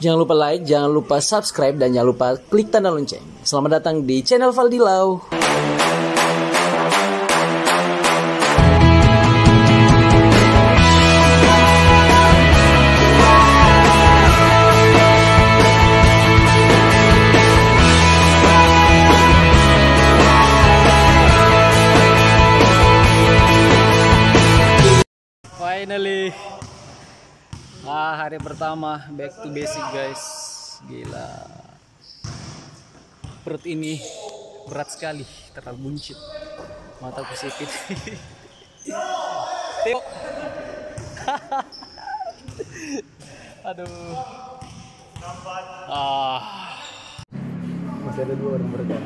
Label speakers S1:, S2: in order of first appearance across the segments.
S1: Jangan lupa like, jangan lupa subscribe, dan jangan lupa klik tanda lonceng. Selamat datang di channel Valdilau. Finally, hari pertama back to basic guys. Gila, perut ini berat sekali, terlalu buncit, mataku sipit. Tengok. Aduh. Masih ada 2 orang bergerak.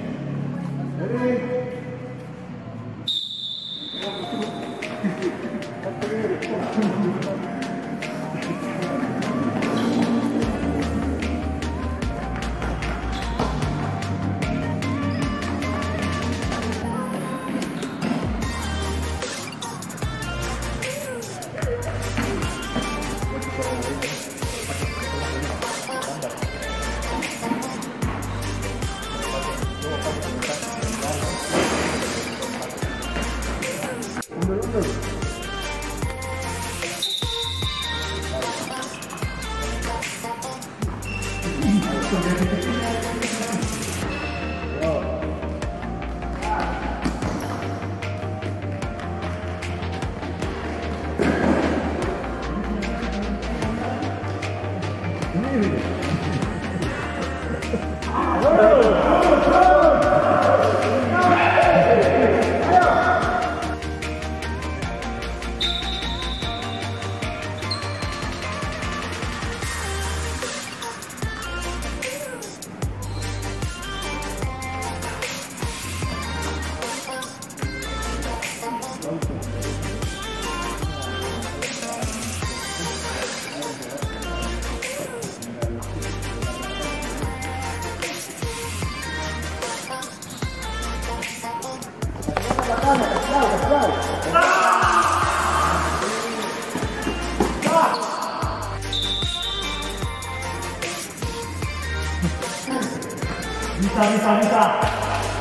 S1: Bisa.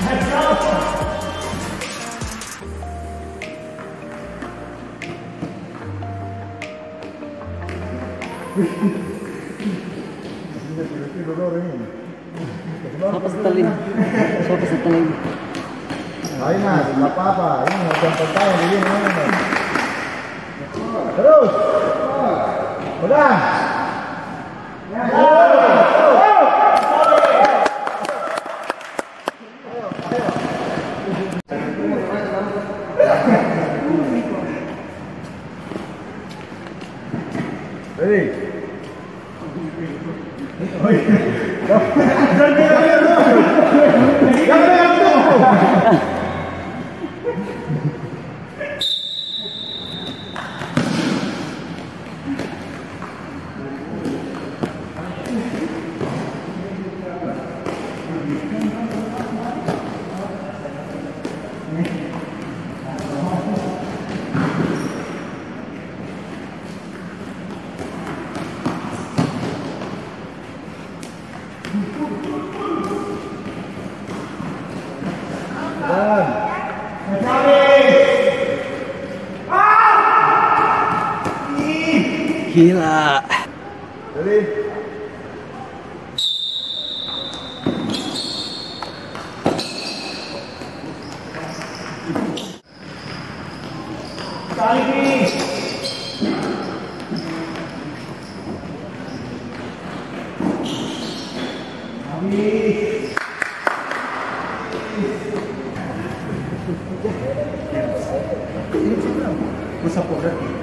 S1: Let's go. Siapa setelin?
S2: Ayo mas, nggak apa-apa. Ini macam pertama begini. Terus. Udah.
S1: Gila.
S2: Jadi.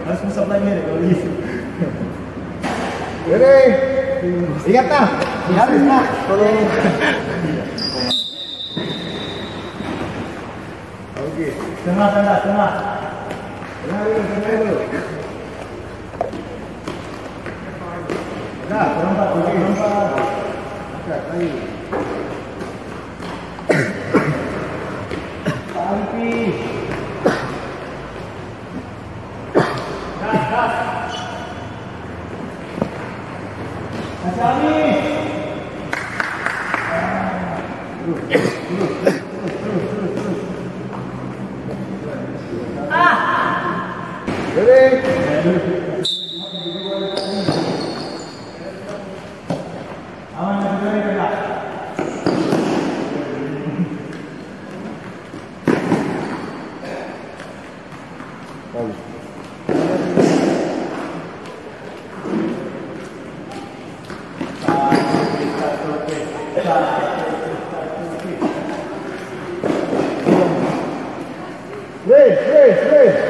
S2: Harus musap lagi nih kalau gitu. Jadi, ingat nah, habis nah. Oke, tengah. Tengah dulu. Nah, perempat. Oke, ayo. Gas. Asami.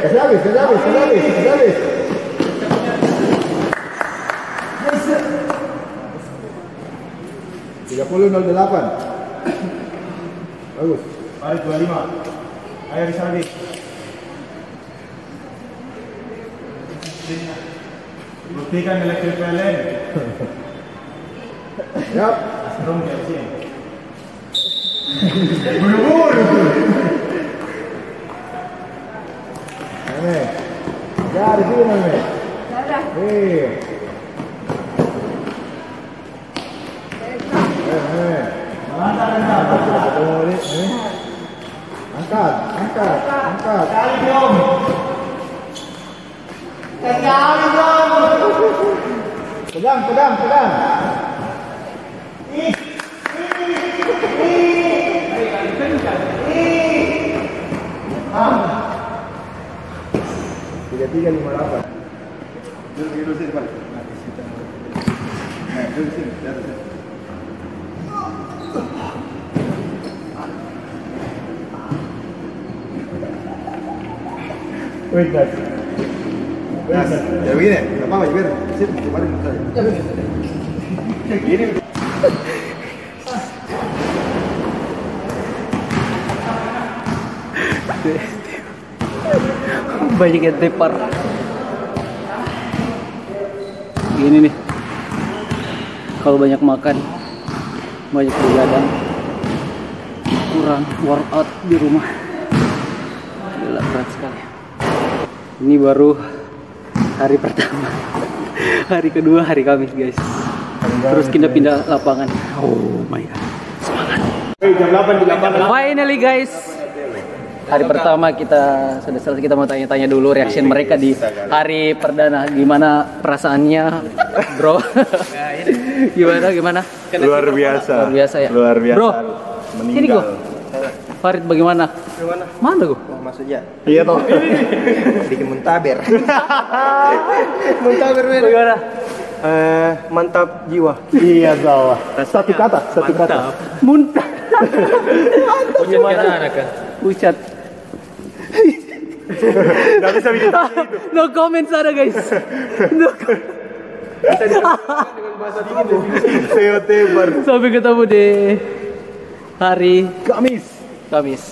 S2: Kasih habis. 30.08. Bagus.
S3: Farid 25. Ayo Rizal lagi. Buktikan elektrik PLN.
S2: Yap.
S3: Asrung dari sini. Buru-buru.
S2: Meme. Ya, di sini Meme. Meme. Angkat.
S3: Kali dong.
S2: Pegang. Tiga 58.
S3: Duduk sini balik. Duduk sini, di atas.
S2: Wait, guys.
S3: Ya begini, nggak apa-apa, biar sini kemarin saja. Gini.
S1: Banyak yang tepar. Gini nih, kalau banyak makan, banyak begadang, kurang workout di rumah. Gila, berat sekali. Ini baru hari pertama. Hari kedua, hari Kamis guys. Terus kita pindah lapangan. Oh my god, semangat.
S3: Jam 8 di lapangan.
S1: Finally guys, hari pertama kita sudah selesai. Kita mau tanya-tanya dulu reaction mereka di hari perdana. Gimana perasaannya, bro? Gimana?
S3: Luar biasa.
S1: Ya.
S3: Luar biasa.
S1: Bro, sini gua. Farid bagaimana? Mana gua?
S2: Maksudnya?
S3: Iya toh.
S2: Bikin muntaber.
S3: Muntaber men.
S1: Bagaimana?
S3: Mantap jiwa.
S2: Iya, Zawa. Satu kata.
S1: Muntah. Pucat kan? Pucat.
S3: Nggak bisa bikin
S1: No comment sana guys. No comment.
S3: Saya tebar.
S1: Sampai ketemu di hari
S3: Kamis.
S1: Kamis.